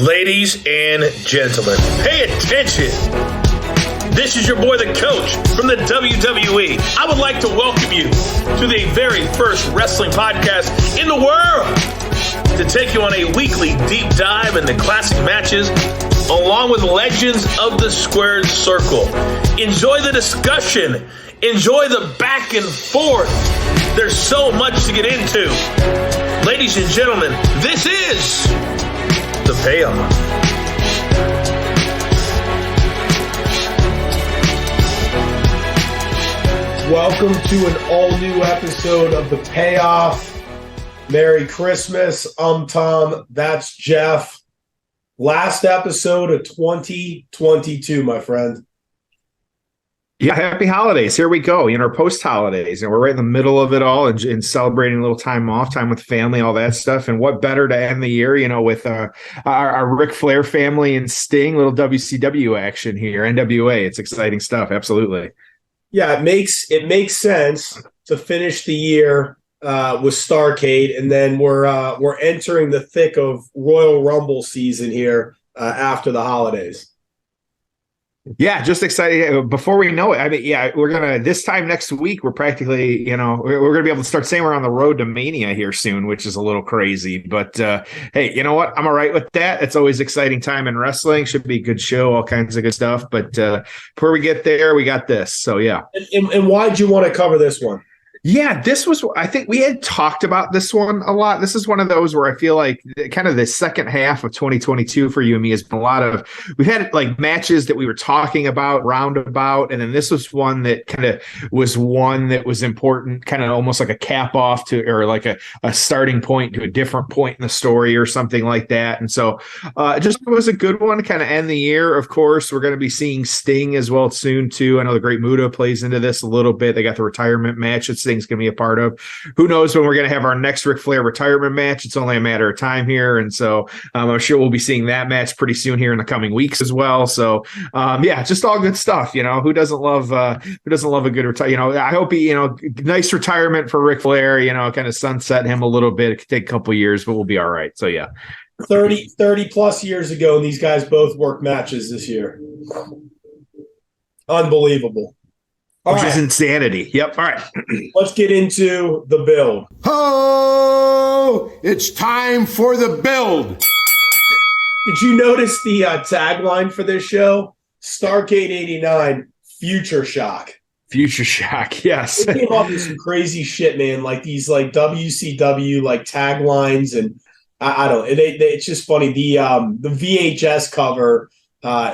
Ladies and gentlemen, pay attention. This is your boy, the coach from the WWE. I would like to welcome you to the very first wrestling podcast in the world to take you on a weekly deep dive into classic matches along with legends of the squared circle. Enjoy the discussion. Enjoy the back and forth. There's so much to get into. Ladies and gentlemen, this is The Payoff. Welcome to an all-new episode of The Payoff. Merry Christmas. I'm Tom. That's Jeff. Last episode of 2022, my friend. Yeah, happy holidays. Here we go. Post-holidays, and we're right in the middle of it all and celebrating a little time off, time with family, all that stuff. And what better to end the year, with our Ric Flair family and Sting, little WCW action here, NWA. It's exciting stuff. Absolutely. Yeah, it makes sense to finish the year with Starrcade, and then we're entering the thick of Royal Rumble season here after the holidays. Yeah, just excited. Before we know it, we're going to, this time next week, we're practically, we're going to be able to start saying we're on the road to Mania here soon, which is a little crazy. But hey, you know what? I'm all right with that. It's always exciting time in wrestling. Should be a good show, all kinds of good stuff. But before we get there, we got this. So, yeah. And why'd you want to cover this one? Yeah, I think we had talked about this one a lot. This is one of those where I feel like kind of the second half of 2022 for you and me has been we've had like matches that we were talking about, roundabout, and then this was one that kind of was important, kind of almost like a cap off to, or like a starting point to a different point in the story or something like that. And so just was a good one to kind of end the year. Of course, we're going to be seeing Sting as well soon too. I know the Great Muta plays into this a little bit. They got the retirement match that Sting's going to be a part of. Who knows when we're going to have our next Ric Flair retirement match? It's only a matter of time here. And so I'm sure we'll be seeing that match pretty soon here in the coming weeks as well. So just all good stuff. Who doesn't love a good retirement? I hope he, nice retirement for Ric Flair, kind of sunset him a little bit. It could take a couple years, but we'll be all right. So yeah. 30 plus years ago, and these guys both worked matches this year. Unbelievable. Which is insanity. Yep. All right. Let's get into the build. Oh, it's time for the build. Did you notice the tagline for this show? Starrcade 89, Future Shock. Future Shock, yes. They came up with some crazy shit, man. Like these like WCW like taglines, and I don't. It's just funny. The VHS cover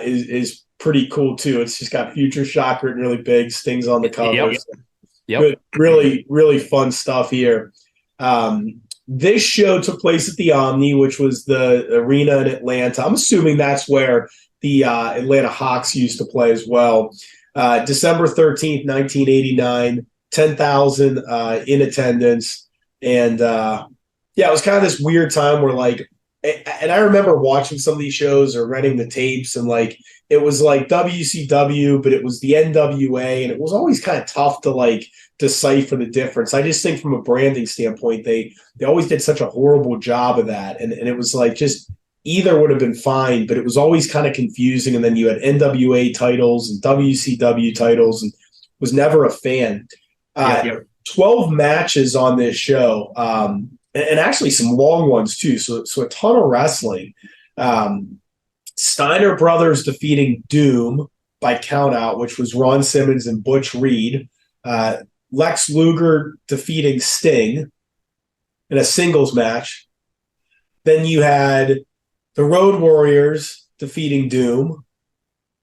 is pretty cool too. It's just got Future Shock written really big, Sting's on the cover. Yep. Good, really, really fun stuff here. This show took place at the Omni, which was the arena in Atlanta. I'm assuming that's where the Atlanta Hawks used to play as well. December 13th, 1989, 10,000 in attendance. And it was kind of this weird time where and I remember watching some of these shows or renting the tapes, and it was like WCW, but it was the NWA, and it was always kind of tough to decipher the difference. I just think from a branding standpoint, they always did such a horrible job of that, and it was just either would have been fine, but it was always kind of confusing. And then you had NWA titles and WCW titles, and was never a fan. 12 matches on this show. And actually some long ones too. So a ton of wrestling. Steiner Brothers defeating Doom by countout, which was Ron Simmons and Butch Reed. Lex Luger defeating Sting in a singles match. Then you had the Road Warriors defeating Doom.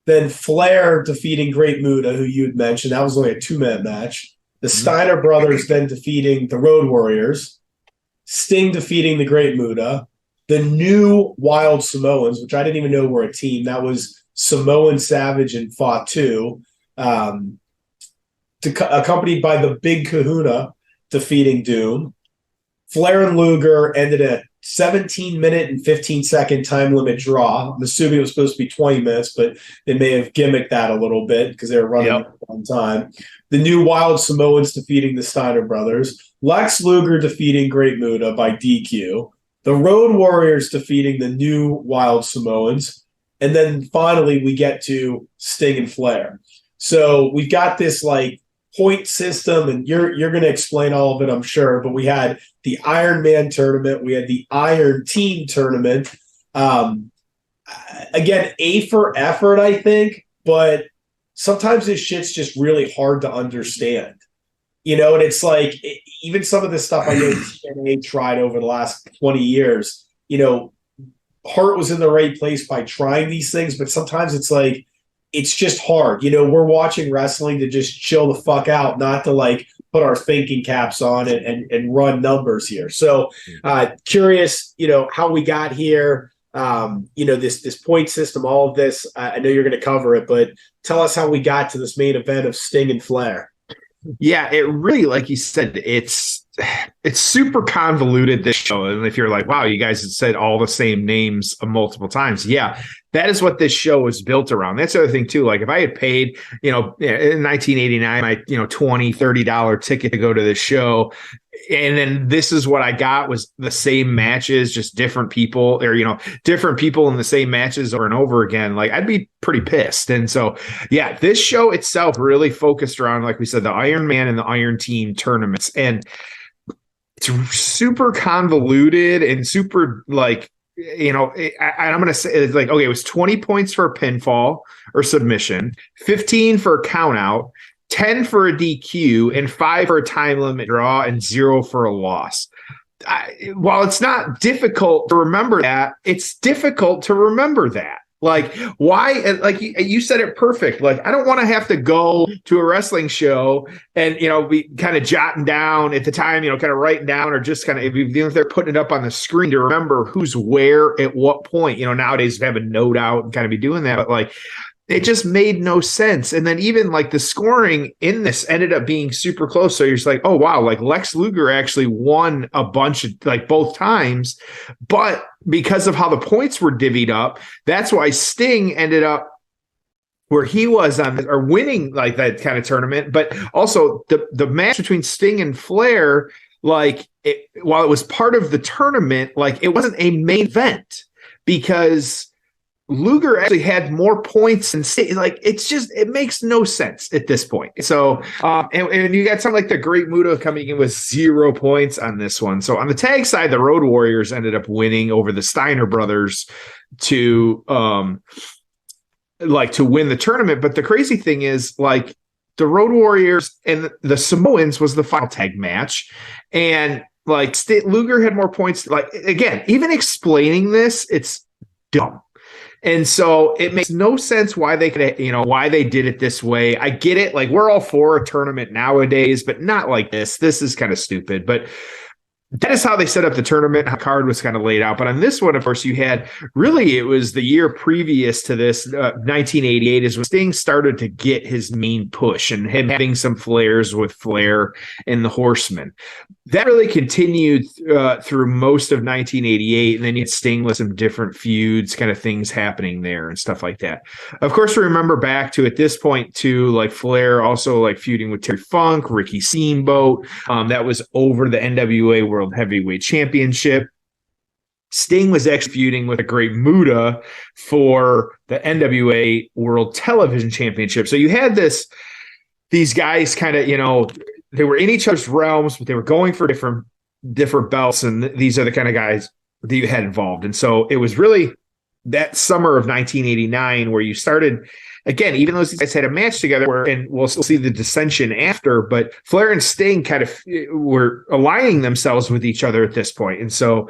Then Flair defeating Great Muta, who you had mentioned. That was only a 2-minute match. The Steiner Brothers then defeating the Road Warriors. Sting defeating the Great Muta, the new Wild Samoans, which I didn't even know were a team. That was Samoan Savage and Fatu, accompanied by the Big Kahuna defeating Doom. Flair and Luger ended a 17-minute and 15-second time limit draw. I'm assuming it was supposed to be 20 minutes, but they may have gimmicked that a little bit because they were running on time. The new Wild Samoans defeating the Steiner Brothers. Lex Luger defeating Great Muta by DQ. the Road Warriors defeating the new Wild Samoans, and then finally we get to Sting and Flair. So we've got this like point system, and you're going to explain all of it, I'm sure. But we had the Iron Man tournament, we had the Iron Team tournament. Again, A for effort, I think, but sometimes this shit's just really hard to understand. And it's like even some of the stuff I know TNA tried over the last 20 years, Hart was in the right place by trying these things, but sometimes it's like, it's just hard. We're watching wrestling to just chill the fuck out, not to like put our thinking caps on and run numbers here. So curious, how we got here, this point system, all of this. I know you're going to cover it, but tell us how we got to this main event of Sting and Flair. Yeah, it really, like you said, it's super convoluted, this show. And if you're like, wow, you guys have said all the same names multiple times. Yeah, that is what this show is built around. That's the other thing too. Like if I had paid, in 1989, my, $20, $30 ticket to go to the show, and then this is what I got was the same matches, just different people, or, different people in the same matches over and over again. Like I'd be pretty pissed. And so, yeah, this show itself really focused around, like we said, the Iron Man and the Iron Team tournaments. And it's super convoluted and super like, I'm going to say it's like, okay, it was 20 points for a pinfall or submission, 15 for a count out, 10 for a DQ, and 5 for a time limit draw, and 0 for a loss. While it's not difficult to remember that, it's difficult to remember that. Like, why? Like you said it perfect. Like, I don't want to have to go to a wrestling show and, be kind of jotting down at the time, kind of writing down, or just kind of, even if they're putting it up on the screen, to remember who's where at what point. Nowadays we have a note out and kind of be doing that. But like, it just made no sense. And then even like the scoring in this ended up being super close. So you're just like, oh, wow, like Lex Luger actually won a bunch of, like, both times. But because of how the points were divvied up, that's why Sting ended up where he was on, or winning like that kind of tournament. But also the match between Sting and Flair, like while it was part of the tournament, like it wasn't a main event because Luger actually had more points, and like it makes no sense at this point. So and you got something like the Great Muta coming in with 0 points on this one. So on the tag side, the Road Warriors ended up winning over the Steiner brothers to win the tournament. But the crazy thing is, like, the Road Warriors and the Samoans was the final tag match, and like Luger had more points. Like, again, even explaining this, it's dumb. And so it makes no sense why they could, why they did it this way. I get it. Like, we're all for a tournament nowadays, but not like this. This is kind of stupid. But that is how they set up the tournament. How the card was kind of laid out. But on this one, of course, you had really, it was the year previous to this, 1988, is when Sting started to get his main push and him having some flares with Flair and the Horsemen. That really continued through most of 1988. And then you had Sting with some different feuds, kind of things happening there and stuff like that. Of course, we remember back to, at this point, too, like Flair also like feuding with Terry Funk, Ricky Steamboat. That was over the NWA World Heavyweight Championship. Sting was actually feuding with a Great Muta for the NWA World Television Championship. So you had these guys kind of, they were in each other's realms, but they were going for different belts. And these are the kind of guys that you had involved. And so it was really that summer of 1989 where you started, again, even though these guys had a match together, and we'll see the dissension after, but Flair and Sting kind of were aligning themselves with each other at this point. And so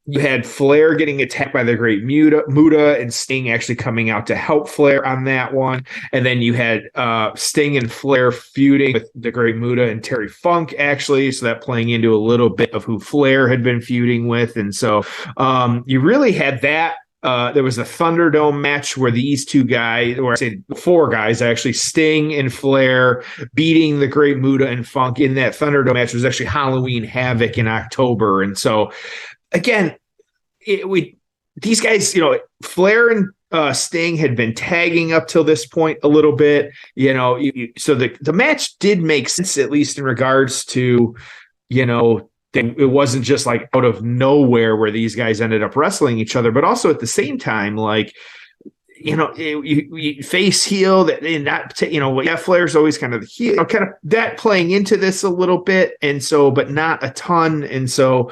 you had Flair getting attacked by the Great Muta, and Sting actually coming out to help Flair on that one. And then you had Sting and Flair feuding with the Great Muta and Terry Funk, actually. So that playing into a little bit of who Flair had been feuding with. And so you really had that. There was a Thunderdome match where these two guys, or I say 4 guys actually, Sting and Flair beating the Great Muta and Funk in that Thunderdome match. It was actually Halloween Havoc in October. And so, again, these guys, Flair and Sting had been tagging up till this point a little bit, so the match did make sense, at least in regards to, it wasn't just like out of nowhere where these guys ended up wrestling each other, but also at the same time, like, you face heel that, and not, Flair's always kind of the heel, kind of that playing into this a little bit. And so, but not a ton. And so,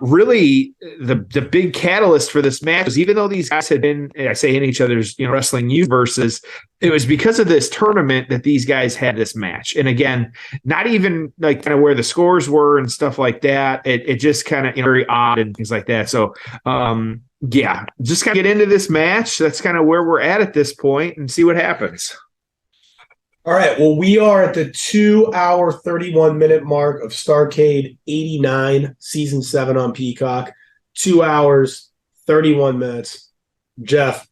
really the big catalyst for this match was, even though these guys had been, I say, in each other's, wrestling universes, it was because of this tournament that these guys had this match. And again, not even like kind of where the scores were and stuff like that. It just kind of, very odd and things like that. So, yeah, just kind of get into this match. That's kind of where we're at this point, and see what happens. All right. Well, we are at the 2-hour, 31-minute mark of Starrcade 89, Season 7 on Peacock. 2 hours, 31 minutes. Jeff,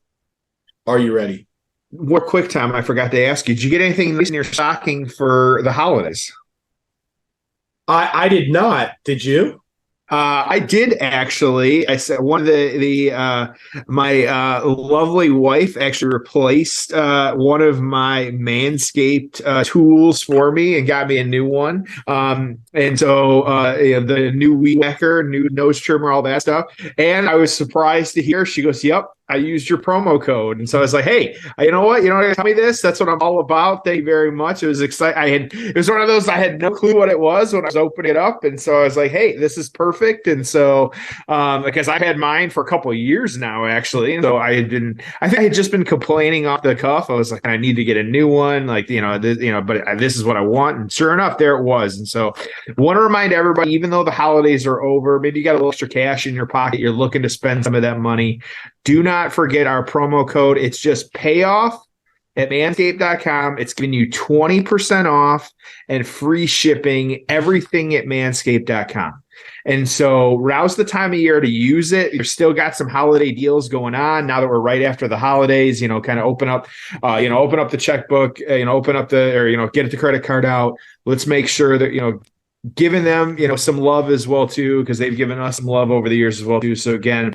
are you ready? More quick time, I forgot to ask you. Did you get anything nice in your stocking for the holidays? I did not. Did you? I did, actually. I said one of my lovely wife actually replaced one of my Manscaped tools for me and got me a new one. And so the new weed whacker, new nose trimmer, all that stuff. And I was surprised to hear, she goes, "Yep, I used your promo code." And so I was like, "Hey, you know what? Tell me this. That's what I'm all about. Thank you very much." It was exciting. It was one of those, I had no clue what it was when I was opening it up. And so I was like, "Hey, this is perfect." And so, because I've had mine for a couple of years now, actually. And so I think I had just been complaining off the cuff. I was like, I need to get a new one. Like, but this is what I want. And sure enough, there it was. And so want to remind everybody, even though the holidays are over, maybe you got a little extra cash in your pocket, you're looking to spend some of that money, do not forget our promo code. It's just payoff at manscaped.com. It's giving you 20% off and free shipping, everything at manscaped.com. And so now's the time of year to use it. You've still got some holiday deals going on now that we're right after the holidays, kind of open up the checkbook, get the credit card out. Let's make sure that, giving them, some love as well too, because they've given us some love over the years as well too. So again,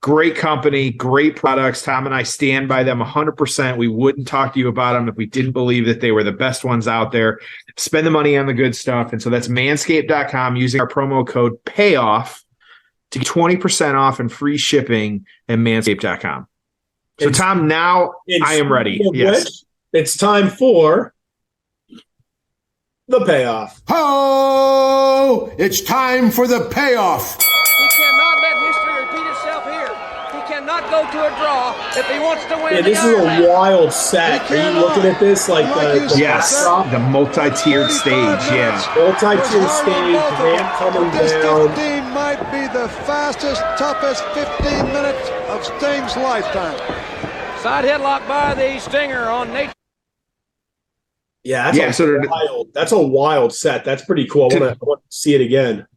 great company, great products. Tom and I stand by them 100%. We wouldn't talk to you about them if we didn't believe that they were the best ones out there. Spend the money on the good stuff. And so that's manscaped.com using our promo code PAYOFF to get 20% off and free shipping at manscaped.com. So Tom, now I am ready. Yes. It's time for the payoff. Oh, it's time for the payoff. He cannot let history repeat itself here. He cannot go to a draw if he wants to win. Yeah, this is a wild set. Are you looking at this like the multi-tiered stage? Yeah, multi-tiered stage. Ramp coming down. 15 might be the fastest, toughest 15 minutes of Sting's lifetime. Side headlock by the Stinger on Nate. Yeah, that's a wild set. That's pretty cool. I want to see it again.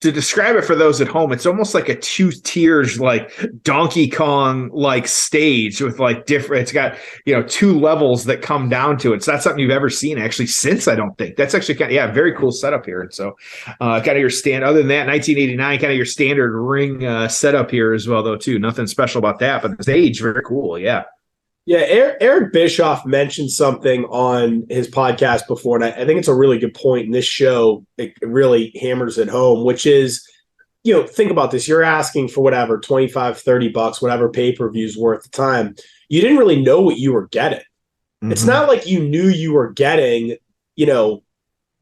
To describe it for those at home, it's almost like a 2 tiers, like Donkey Kong like stage with like different. It's got 2 levels that come down to it. So that's something you've ever seen actually since, I don't think. That's actually very cool setup here. And so kind of your other than that, 1989, kind of your standard ring setup here as well though too. Nothing special about that, but the stage very cool. Yeah. Yeah, Eric Bischoff mentioned something on his podcast before, and I think it's a really good point in this show. It really hammers it home, which is, think about this. You're asking for whatever, $25, $30, whatever pay-per-view's worth the time. You didn't really know what you were getting. Mm-hmm. It's not like you knew you were getting,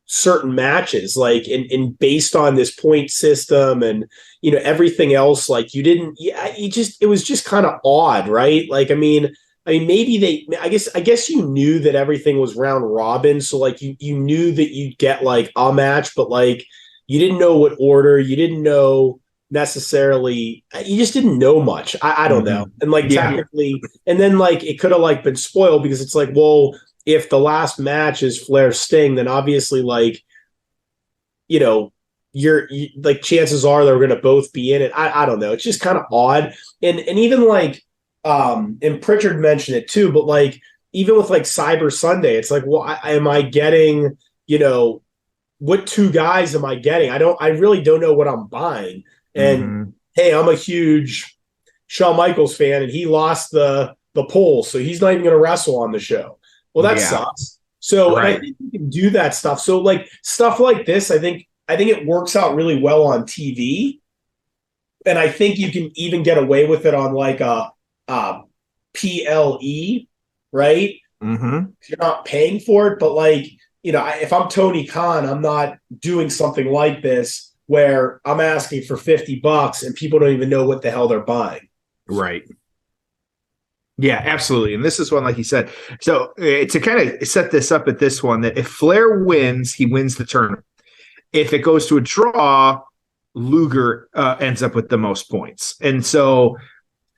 certain matches, like, and based on this point system and, everything else, like it was just kind of odd, right? Like, I mean, maybe I guess you knew that everything was round robin. So like you knew that you'd get like a match, but like you didn't know what order, you didn't know necessarily, you just didn't know much. I don't know. And like technically, and then like it could have like been spoiled because it's like, well, if the last match is Flair Sting, then obviously like, you're like chances are they're going to both be in it. I don't know. It's just kind of odd. And even like, and Pritchard mentioned it too, but like even with like Cyber Sunday, it's like, well, am I getting, what 2 guys am I getting? I really don't know what I'm buying. And hey, I'm a huge Shawn Michaels fan, and he lost the poll, so he's not even going to wrestle on the show. Well, that sucks. So I think you can do that stuff. So like stuff like this, I think I think it works out really well on TV. And I think you can even get away with it on like a PLE, right? Mm-hmm. You're not paying for it, but like, if I'm Tony Khan, I'm not doing something like this where I'm asking for $50 and people don't even know what the hell they're buying. Right. Yeah, absolutely. And this is one, like you said. So to kind of set this up at this one, that if Flair wins, he wins the tournament. If it goes to a draw, Luger ends up with the most points. And so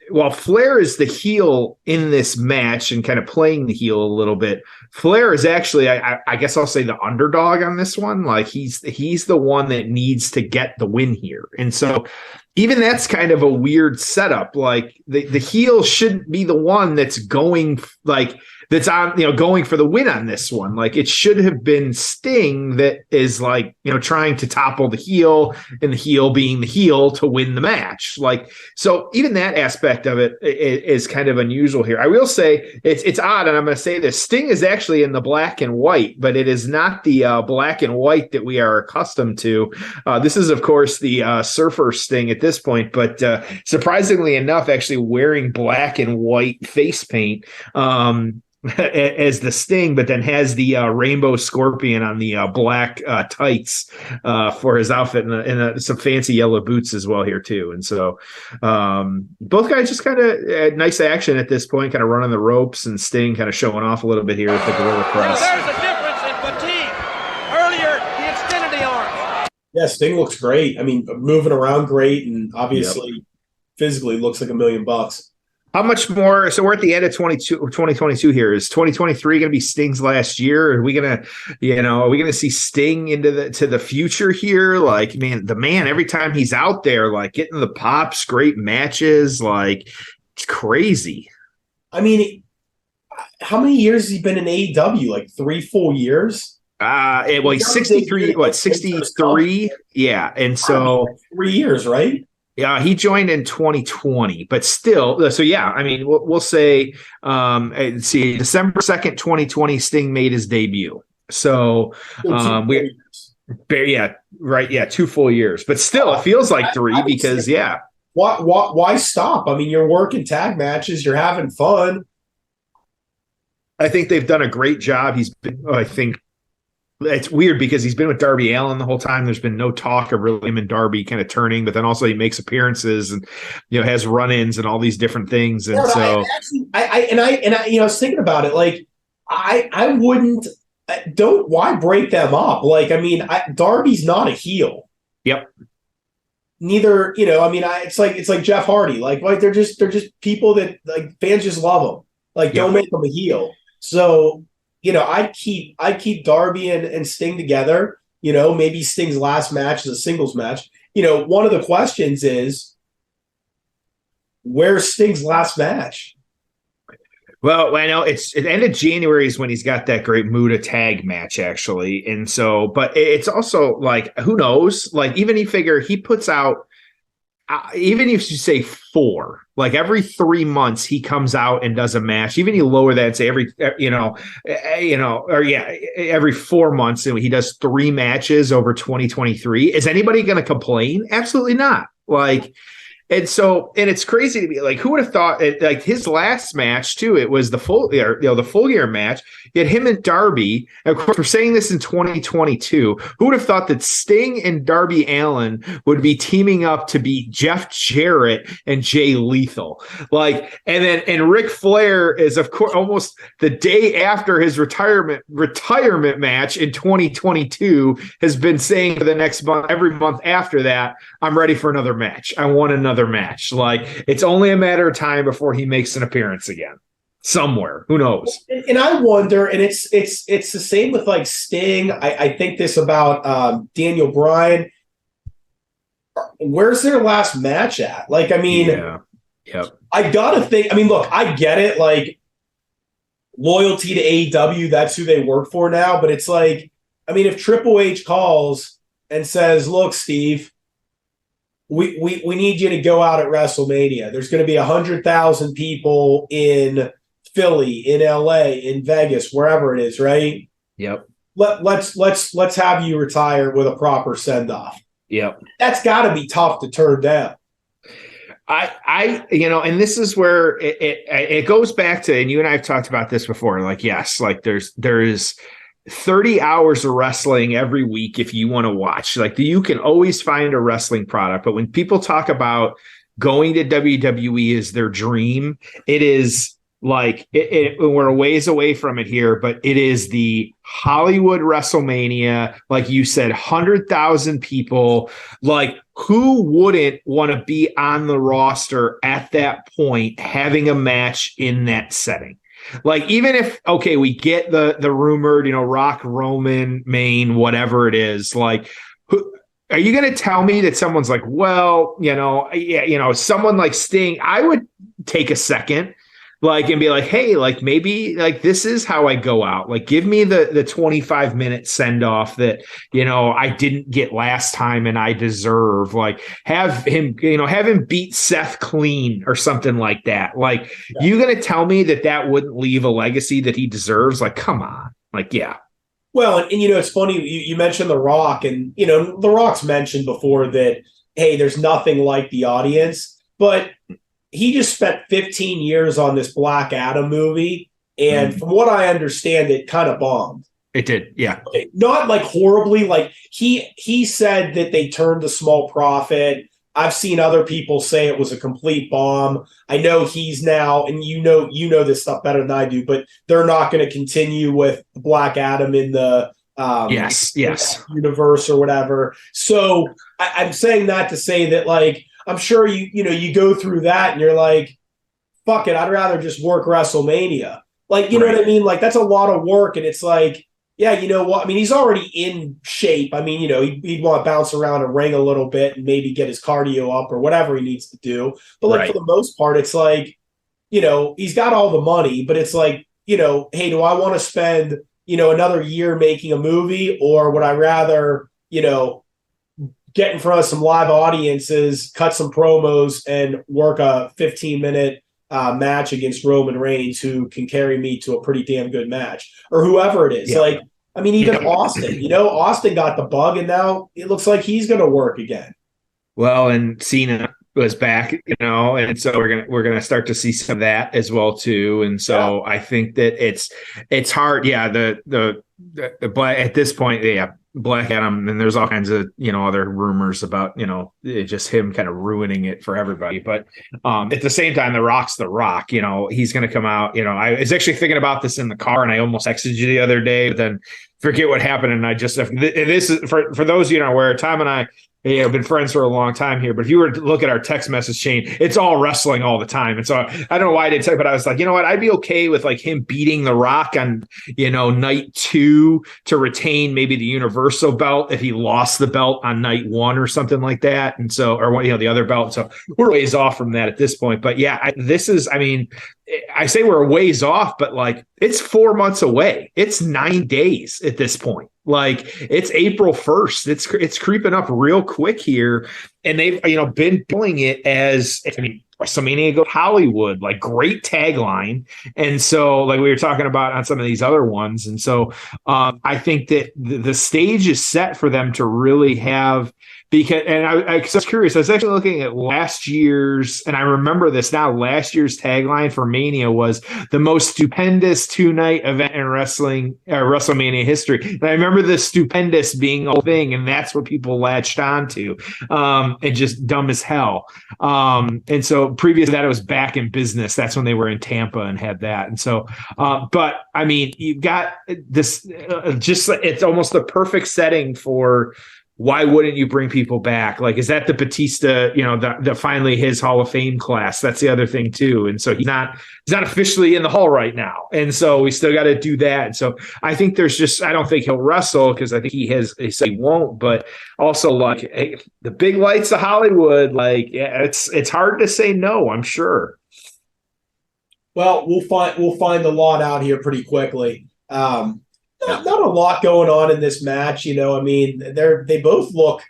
while Flair is the heel in this match and kind of playing the heel a little bit, Flair is actually, I guess I'll say, the underdog on this one. Like he's the one that needs to get the win here. And so even that's kind of a weird setup. Like the heel shouldn't be the one that's going going for the win on this one. Like it should have been Sting that is trying to topple the heel, and the heel being the heel to win the match. Like, so even that aspect of it is kind of unusual here. I will say it's odd, and I'm going to say this: Sting is actually in the black and white, but it is not the black and white that we are accustomed to. This is, of course, the Surfer Sting at this point, but surprisingly enough, actually wearing black and white face paint. As the Sting, but then has the rainbow scorpion on the black tights for his outfit, and some fancy yellow boots as well here too. And so both guys just kind of nice action at this point, kind of running the ropes, and Sting kind of showing off a little bit here with the gorilla press. There's a difference in fatigue. Earlier, he extended the arms. Yeah, Sting looks great. I mean, moving around great, and obviously physically looks like $1 million. How much more? So we're at the end of 2022 here. Is 2023 going to be Sting's last year? Are we going to see Sting into the future here? Like, the man, every time he's out there, like getting the pops, great matches, like it's crazy. I mean, how many years has he been in AEW? Like 3 full years? He's 63, 63? Yeah. And so 3 years, right? Yeah, he joined in 2020, but still, so yeah, I mean, we'll say, December 2nd, 2020, Sting made his debut. So, 2 full years, but still, it feels like 3 because, yeah. Why stop? I mean, you're working tag matches, you're having fun. I think they've done a great job. He's been, I think, it's weird because he's been with Darby Allin the whole time. There's been no talk of really him and Darby kind of turning, but then also he makes appearances and has run-ins and all these different things. And I was thinking about it. Like I wouldn't why break them up? Like Darby's not a heel. Yep. Neither it's like Jeff Hardy. Like they're just people that like fans just love them. Like don't make them a heel. So. I keep Darby and Sting together. Maybe Sting's last match is a singles match. One of the questions is, where's Sting's last match? Well, I know it ended January is when he's got that great Muta tag match, actually. And so, but it's also like, who knows? Like, even you figure he puts out, even if you say 4, like every 3 months he comes out and does a match. Even you lower that and say every 4 months and he does 3 matches over 2023. Is anybody going to complain? Absolutely not. Like, and it's crazy to be like, who would have thought it, like his last match too? It was the full year match. Yet him and Darby, of course, we're saying this in 2022. Who would have thought that Sting and Darby Allin would be teaming up to beat Jeff Jarrett and Jay Lethal? Like, and Ric Flair is, of course, almost the day after his retirement match in 2022 has been saying for the next month, every month after that, I'm ready for another match. I want another match. Like, it's only a matter of time before he makes an appearance again somewhere. Who knows? And I wonder, and it's the same with like Sting. I think this about Daniel Bryan. Where's their last match at? Like, I mean, I gotta think. I mean, look, I get it. Like, loyalty to AEW, that's who they work for now. But it's like, I mean, if Triple H calls and says, "Look, Steve, we need you to go out at WrestleMania. There's going to be 100,000 people in Philly, in LA, in Vegas, wherever it is, right? Yep. let's have you retire with a proper send off. Yep. That's got to be tough to turn down. And this is where it goes back to, and you and I have talked about this before. Like, yes, like there's 30 hours of wrestling every week if you want to watch. Like, you can always find a wrestling product, but when people talk about going to WWE as their dream, it is like we're a ways away from it here, but it is the Hollywood WrestleMania. Like you said, 100,000 people. Like, who wouldn't want to be on the roster at that point, having a match in that setting? Like, even if, okay, we get the rumored, Rock, Roman, Main, whatever it is, like, are you going to tell me that someone's like, well, someone like Sting, I would take a second, like, and be like, hey, like, maybe like this is how I go out. Like, give me the 25-minute send off that, I didn't get last time and I deserve. Like, have him beat Seth clean or something like that. Like, you going to tell me that wouldn't leave a legacy that he deserves? Like, come on. Like, yeah. Well, and it's funny, you mentioned The Rock, and, The Rock's mentioned before that, hey, there's nothing like the audience, but he just spent 15 years on this Black Adam movie, and from what I understand, it kind of bombed. It did, yeah. Okay, not like horribly. Like, he said that they turned a small profit. I've seen other people say it was a complete bomb. I know he's now, and you know this stuff better than I do, but they're not going to continue with Black Adam in the yes universe or whatever. So I'm saying that to say that, like, I'm sure you go through that and you're like, fuck it, I'd rather just work WrestleMania. Like, you know what I mean? Like, that's a lot of work, and it's like, yeah, you know what? I mean, he's already in shape. I mean, he'd want to bounce around a ring a little bit and maybe get his cardio up or whatever he needs to do. But, like, for the most part, it's like, he's got all the money, but it's like, hey, do I want to spend, another year making a movie, or would I rather, get in front of some live audiences, cut some promos, and work a 15-minute match against Roman Reigns, who can carry me to a pretty damn good match, or whoever it is. Yeah. Like, I mean, even Austin, Austin got the bug, and now it looks like he's going to work again. Well, and Cena was back, and so we're gonna start to see some of that as well too. And so I think that it's hard. Yeah, the Black at this point, Black Adam, and there's all kinds of other rumors about just him kind of ruining it for everybody. But at the same time, The Rock's The Rock. He's going to come out. I was actually thinking about this in the car, and I almost texted you the other day, but then forget what happened, and I just this is for those where Tom and I have been friends for a long time here, but if you were to look at our text message chain, it's all wrestling all the time. And so I don't know why I didn't tell you, but I was like, you know what? I'd be okay with like him beating The Rock on, night 2 to retain maybe the Universal belt if he lost the belt on night 1 or something like that. And so, or the other belt. So we're ways off from that at this point. But yeah, I say we're a ways off, but like it's 4 months away. It's 9 days at this point. Like it's April 1st. It's creeping up real quick here. And they've, been billing it as, WrestleMania Go Hollywood, like great tagline. And so like we were talking about on some of these other ones. And so I think that the stage is set for them to really have, because, and I was curious, I was actually looking at last year's, and I remember this now, last year's tagline for Mania was the most stupendous 2-night event in WrestleMania history. And I remember the stupendous being a thing, and that's what people latched onto, and just dumb as hell. And so previous to that, it was Back in Business. That's when they were in Tampa and had that. And so, but I mean, you've got this, it's almost the perfect setting for, why wouldn't you bring people back? Like, is that the Batista, the finally his Hall of Fame class? That's the other thing too. And so he's not officially in the Hall right now. And so we still got to do that. And so I think I don't think he'll wrestle, because I think he said he won't, but also like the big lights of Hollywood, like, yeah, it's hard to say no, I'm sure. Well, we'll find a lot out here pretty quickly. Not a lot going on in this match, I mean, they both look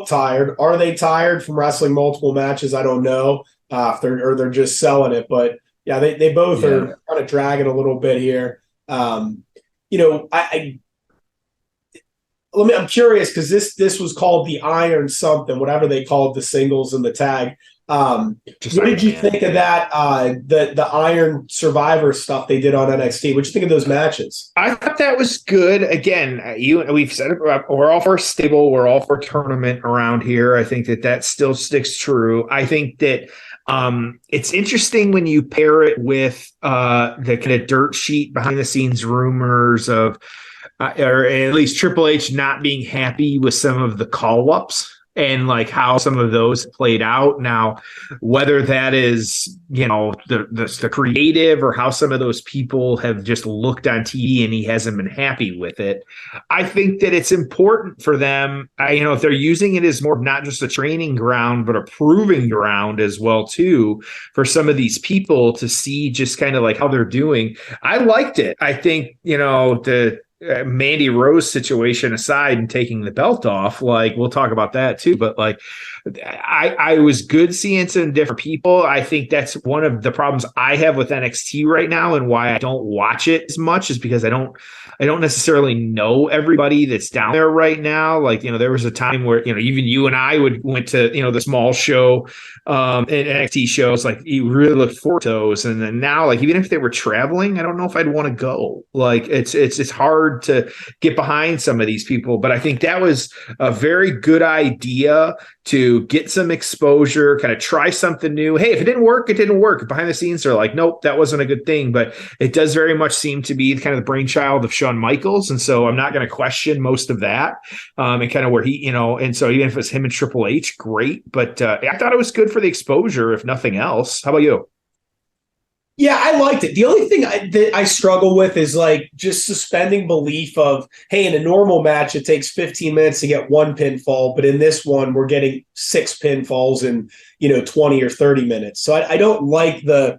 tired. Are they tired from wrestling multiple matches? I don't know. If they're just selling it, but yeah, they both are kind of dragging a little bit here. I'm curious because this was called the Iron something, whatever they called the singles and the tag. What did you think of that? The Iron Survivor stuff they did on NXT. What did you think of those matches? I thought that was good. Again, we've said it. We're all for a stable. We're all for a tournament around here. I think that still sticks true. I think that it's interesting when you pair it with the kind of dirt sheet behind the scenes rumors of. Or at least Triple H not being happy with some of the call-ups and like how some of those played out. Now, whether that is, the creative or how some of those people have just looked on TV and he hasn't been happy with it. I think that it's important for them, if they're using it as more not just a training ground, but a proving ground as well, too, for some of these people to see just kind of like how they're doing. I liked it. I think, the Mandy Rose situation aside and taking the belt off, like we'll talk about that too. But like, I was good seeing some different people. I think that's one of the problems I have with NXT right now and why I don't watch it as much is because I don't necessarily know everybody that's down there right now. Like, there was a time where, even you and I went to, the small show, NXT shows, like you really look forward to those. And then now, like, even if they were traveling, I don't know if I'd want to go. Like, it's hard to get behind some of these people, but I think that was a very good idea to get some exposure, kind of try something new. Hey, if it didn't work, it didn't work. Behind the scenes, they're like, nope, that wasn't a good thing. But it does very much seem to be kind of the brainchild of Shawn Michaels. And so I'm not going to question most of that and kind of where he, and so even if it's him and Triple H, great. But I thought it was good for the exposure, if nothing else. How about you? Yeah, I liked it. The only thing that I struggle with is like just suspending belief of, hey, in a normal match, it takes 15 minutes to get one pinfall, but in this one, we're getting 6 pinfalls in 20 or 30 minutes. So I don't like the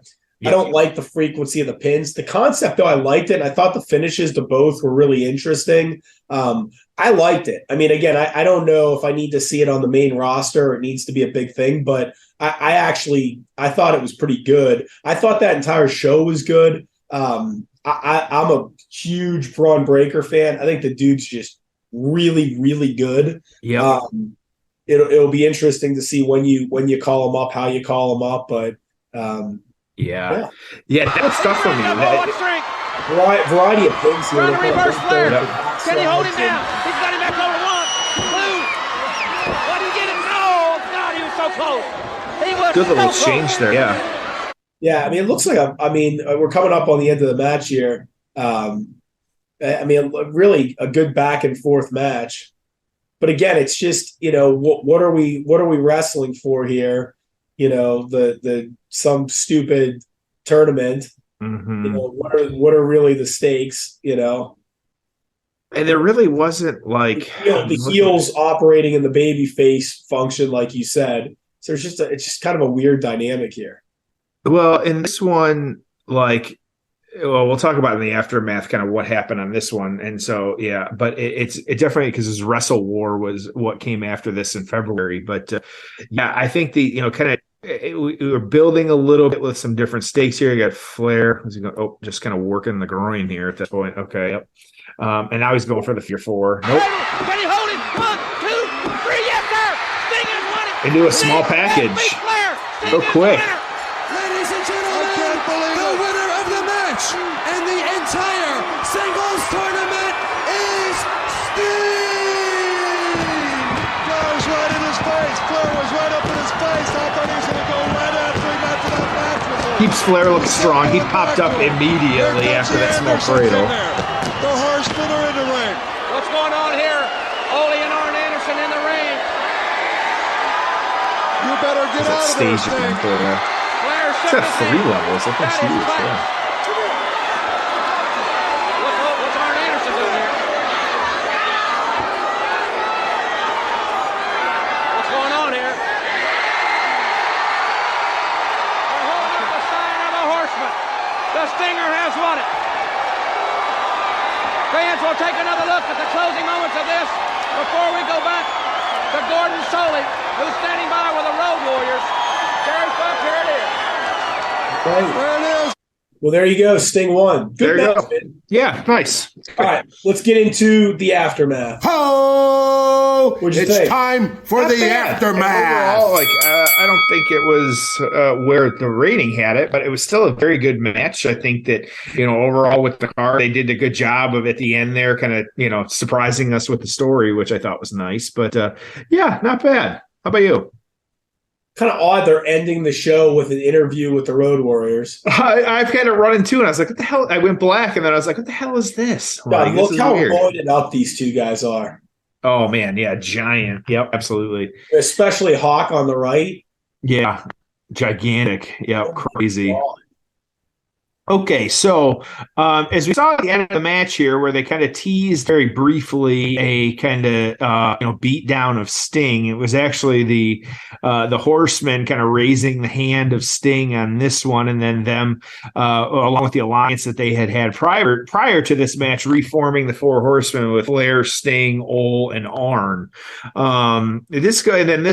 frequency of the pins. The concept, though, I liked it. And I thought the finishes to both were really interesting. I liked it. I mean, again, I don't know if I need to see it on the main roster or it needs to be a big thing, but I thought it was pretty good. I thought that entire show was good. I'm a huge Braun Breaker fan. I think the dude's just really, really good. Yeah. It'll be interesting to see when you call him up, how you call him up, but yeah, that's stuff for me. Variety of things here. Trying to reverse Flair. Can he hold him down? He's got him back over 1, 2. What did he get him? No, God, he was so close. He was good little so change close. there. Yeah. Yeah, I mean, it looks like we're coming up on the end of the match here. Really a good back and forth match. But again, it's just, what are we wrestling for here? The some stupid tournament. Mm-hmm. What are really the stakes? And there really wasn't like the heels operating in the baby face function, like you said. So it's just kind of a weird dynamic here. Well, in this one, we'll talk about in the aftermath kind of what happened on this one. And so, yeah, but it definitely, because this Wrestle War was what came after this in February. But I think we were building a little bit with some different stakes here. You got Flair. Just kind of working the groin here at that point. Okay. Yep. And now he's going for the Fear 4. Nope. Can he hold it? 1, 2, 3. Yes, sir. Sting has won it. Into a small package. So quick. Ladies and gentlemen, the winner of the match and the entire singles tournament is Sting! Flair's right in his face. Flair was right up in his face. I thought he was going to go right after him after that match was over. Keeps Flair looking strong. He popped up immediately after that small cradle. The Horsemen are in the ring. What's going on here? Ole and Arn Anderson in the ring. You better get out of there, Stage Sting. for there. Flair It's at 3 levels. I think it's huge. Yeah. What's Arn Anderson doing here? What's going on here? They're holding up the sign of the Horseman. The Stinger has won it. Fans will take another look at the closing moments of this before we go back to Gordon Soley, who's standing by with the Road Warriors. Terry Funk, here it is. There it is. Well, there you go. Sting won. Good There you match, go. man. Yeah, nice. All right, let's get into the aftermath. Ho! What'd you It's think? time for Not the bad. aftermath. Overall, I don't think it was where the rating had it, but it was still a very good match. I think that, overall with the card, they did a good job of at the end there, kind of, surprising us with the story, which I thought was nice. But yeah, not bad. How about you? Kind of odd they're ending the show with an interview with the Road Warriors. I've had it running too, and I was like, what the hell? I went black, and then I was like, what the hell is this? God, This look is how weird. loaded up these two guys are. Oh, man. Yeah, giant. Yep, absolutely. Especially Hawk on the right. Yeah, gigantic. Yep, Oh my crazy. God. Okay, so as we saw at the end of the match here, where they kind of teased very briefly a kind of beat down of Sting, it was actually the Horsemen kind of raising the hand of Sting on this one, and then them along with the alliance that they had prior to this match, reforming the Four Horsemen with Flair, Sting, Ole, and Arn. This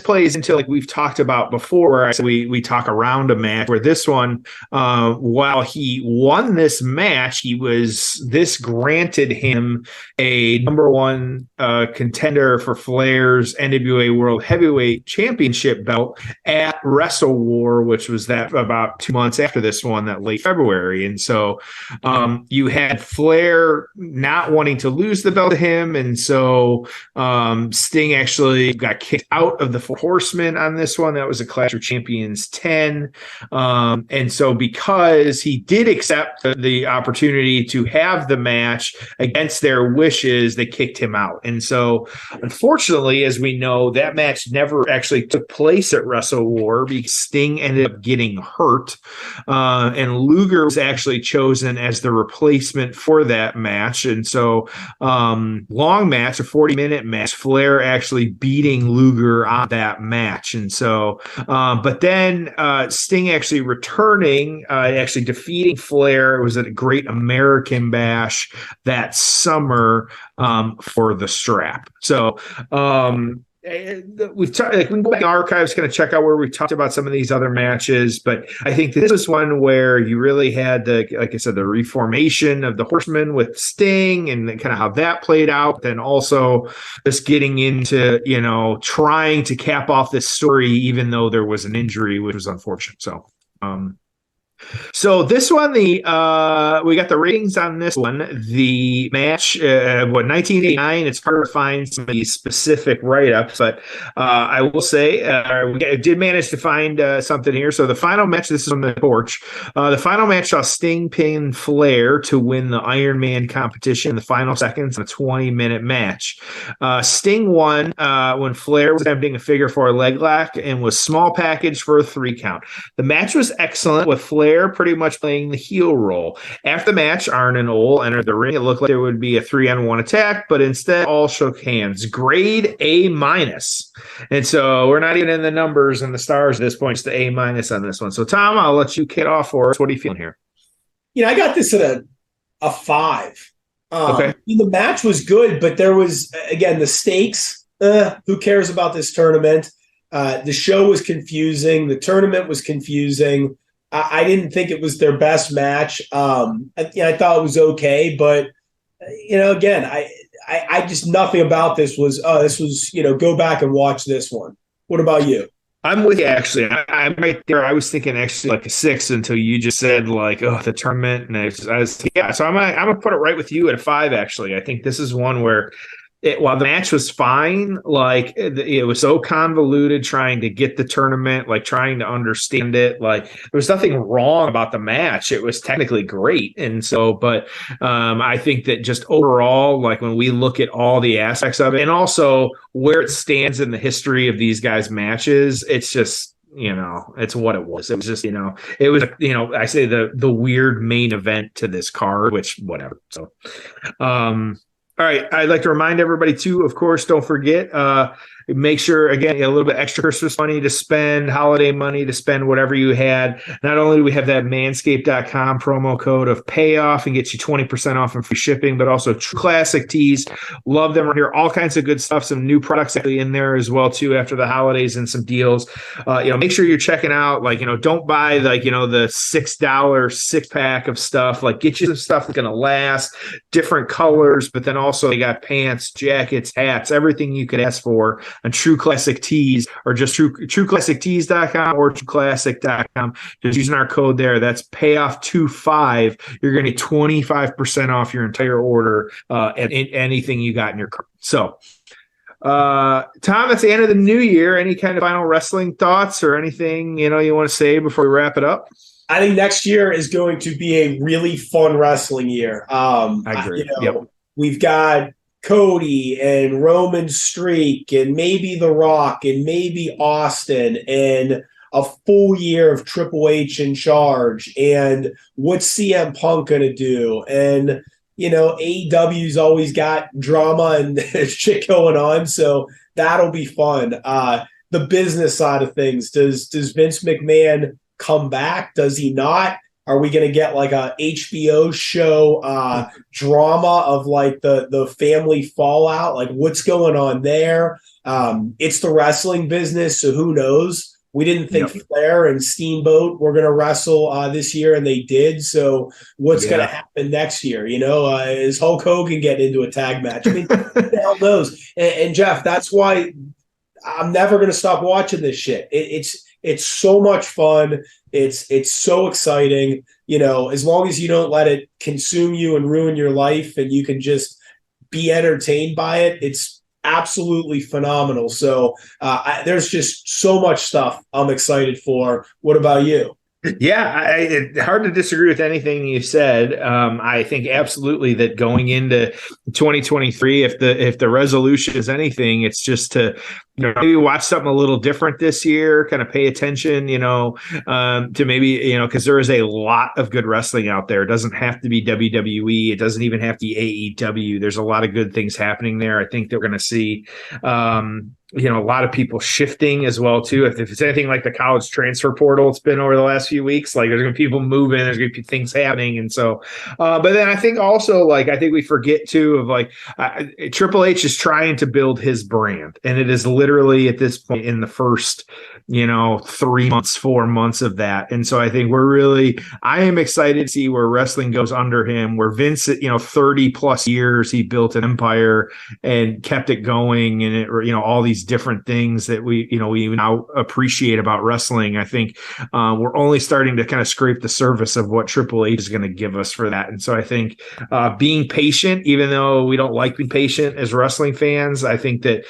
plays into, like we've talked about before, where we talk around a match where this one, while he won this match, this granted him a number one contender for Flair's NWA World Heavyweight Championship belt at Wrestle War, which was that about 2 months after this one, that late February. And so you had Flair not wanting to lose the belt to him, and so Sting actually got kicked out of the Four Horsemen on this one. That was a Clash of Champions 10. And so because he did accept the opportunity to have the match against their wishes, they kicked him out. And so unfortunately, as we know, that match never actually took place at Wrestle War because Sting ended up getting hurt. And Luger was actually chosen as the replacement for that match. And so long match, a 40-minute match, Flair actually beating Luger on that match. And so, but then Sting actually returning, actually defeating Flair. It was a Great American Bash that summer for the strap. So we've talked, we can go back in archives, kind of check out where we talked about some of these other matches, but I think this was one where you really had like I said, the reformation of the Horsemen with Sting and kind of how that played out. Then also just getting into, trying to cap off this story, even though there was an injury, which was unfortunate. So this one, we got the ratings on this one. The match, 1989. It's hard to find some of these specific write-ups, but I will say we did manage to find something here. So the final match, this is on the torch. The final match saw Sting pin Flair to win the Iron Man competition in the final seconds in a 20-minute match. Sting won when Flair was attempting a figure four leg lock and was small package for a 3 count. The match was excellent, with Flair pretty much playing the heel role. After the match, Arn and Ole entered the ring. It looked like there would be a 3-on-1 attack, but instead all shook hands. Grade A-. And so we're not even in the numbers and the stars at this point. It's the A- on this one. So Tom, I'll let you kick off for us. What are you feeling here? I got this at a 5. Okay. The match was good, but there was, again, the stakes. Who cares about this tournament? The show was confusing. The tournament was confusing. I didn't think it was their best match. I thought it was okay, but again, I just, nothing about this was go back and watch this one. What about you? I'm with you, actually. I'm right there. I was thinking actually like a 6 until you just said the tournament, and I was so I'm gonna put it right with you at a 5. Actually, I think this is one where, while the match was fine, it was so convoluted trying to get the tournament, trying to understand it. There was nothing wrong about the match. It was technically great. And so, but I think that just overall, when we look at all the aspects of it and also where it stands in the history of these guys' matches, it's just, it's what it was. It was just, it was, I say the weird main event to this card, which whatever. So, all right. I'd like to remind everybody too, of course, don't forget, make sure, again, you have a little bit extra Christmas money to spend, holiday money to spend, whatever you had. Not only do we have that manscaped.com promo code of payoff and get you 20% off and free shipping, but also True Classic tees. Love them right here. All kinds of good stuff. Some new products actually in there as well too after the holidays and some deals. Make sure you're checking out, don't buy the $6 6-pack of stuff. Get you some stuff that's going to last, different colors, but then also they got pants, jackets, hats, everything you could ask for on True Classic Tees, or just trueclassictees.com or trueclassic.com. Just using our code there. That's payoff25. You're going to get 25% off your entire order and anything you got in your cart. So, Tom, it's the end of the new year. Any kind of final wrestling thoughts or anything you want to say before we wrap it up? I think next year is going to be a really fun wrestling year. I agree. We've got Cody and Roman Streak and maybe The Rock and maybe Austin and a full year of Triple H in charge. And what's CM Punk going to do? And AEW's always got drama and shit going on, so that'll be fun. The business side of things, does Vince McMahon come back? Does he not? Are we going to get a HBO show drama of the family fallout? What's going on there? It's the wrestling business, so who knows? We didn't think Flair and Steamboat were going to wrestle this year, and they did. So what's going to happen next year? Is Hulk Hogan getting into a tag match? I mean, who the hell knows? And Jeff, that's why I'm never going to stop watching this shit. It's so much fun. It's so exciting. As long as you don't let it consume you and ruin your life, and you can just be entertained by it, it's absolutely phenomenal. So there's just so much stuff I'm excited for. What about you? Yeah, it's hard to disagree with anything you said. I think absolutely that going into 2023, if the resolution is anything, it's just to maybe watch something a little different this year, kind of pay attention, to maybe, because there is a lot of good wrestling out there. It doesn't have to be WWE. It doesn't even have to be AEW. There's a lot of good things happening there. I think that we're going to see, a lot of people shifting as well too. If it's anything like the college transfer portal, it's been over the last few weeks, there's going to be people moving, there's going to be things happening. And so, but then I think also, I think we forget too of Triple H is trying to build his brand, and it is literally at this point in the first, 3 months, 4 months of that. And so I think I am excited to see where wrestling goes under him, where Vince, 30 plus years, he built an empire and kept it going. And it, all these different things that we now appreciate about wrestling. I think we're only starting to kind of scrape the surface of what Triple H is going to give us for that. And so I think being patient, even though we don't like being patient as wrestling fans, I think that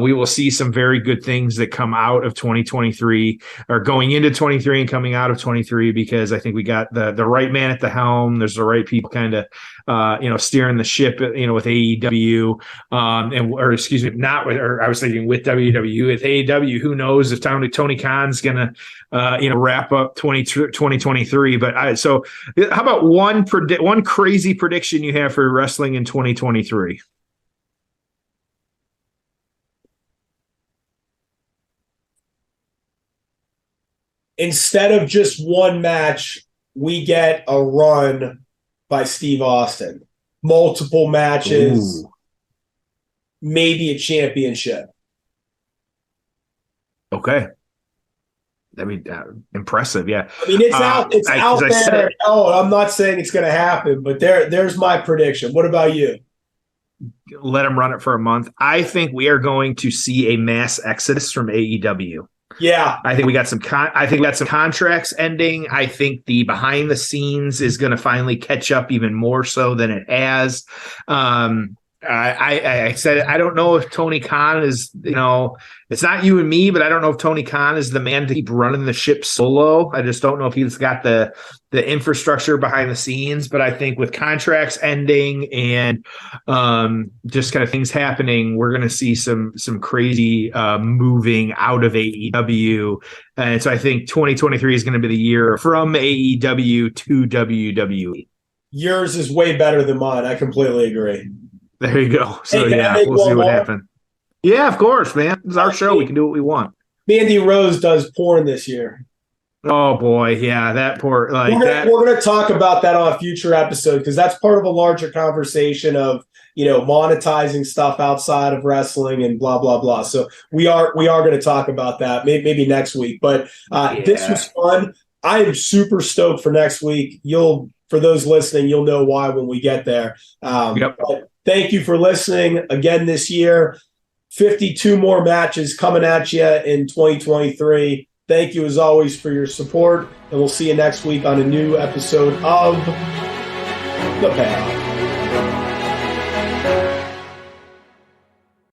we will see some very good things that come out of 2023, or going into 23 and coming out of 23, because I think we got the right man at the helm. There's the right people kind of steering the ship, with AEW, I was thinking with WWE, with AEW. Who knows if Tony Khan's gonna wrap up 2023? But so how about one crazy prediction you have for wrestling in 2023? Instead of just one match, we get a run by Steve Austin. Multiple matches. Ooh. Maybe a championship. Okay. I mean, impressive. Yeah. I mean, it's out there. I'm not saying it's going to happen, but there's my prediction. What about you? Let him run it for a month. I think we are going to see a mass exodus from AEW. Yeah, I think we got some. I think we got some contracts ending. I think the behind the scenes is going to finally catch up even more so than it has. I said I don't know if Tony Khan is, it's not you and me, but I don't know if Tony Khan is the man to keep running the ship solo. I just don't know if he's got the infrastructure behind the scenes. But I think with contracts ending and just kind of things happening, we're going to see some crazy moving out of AEW. And so I think 2023 is going to be the year from AEW to WWE. Yours is way better than mine. I completely agree. There you go. So we'll see what happens. Yeah, of course, man. It's our show. We can do what we want. Mandy Rose does porn this year. Oh boy, yeah, that poor We're gonna talk about that on a future episode because that's part of a larger conversation of monetizing stuff outside of wrestling and blah blah blah. So we are going to talk about that maybe next week. But This was fun. I am super stoked for next week. For those listening, you'll know why when we get there. Yep. Thank you for listening again this year. 52 more matches coming at you in 2023. Thank you, as always, for your support, and we'll see you next week on a new episode of The Payoff.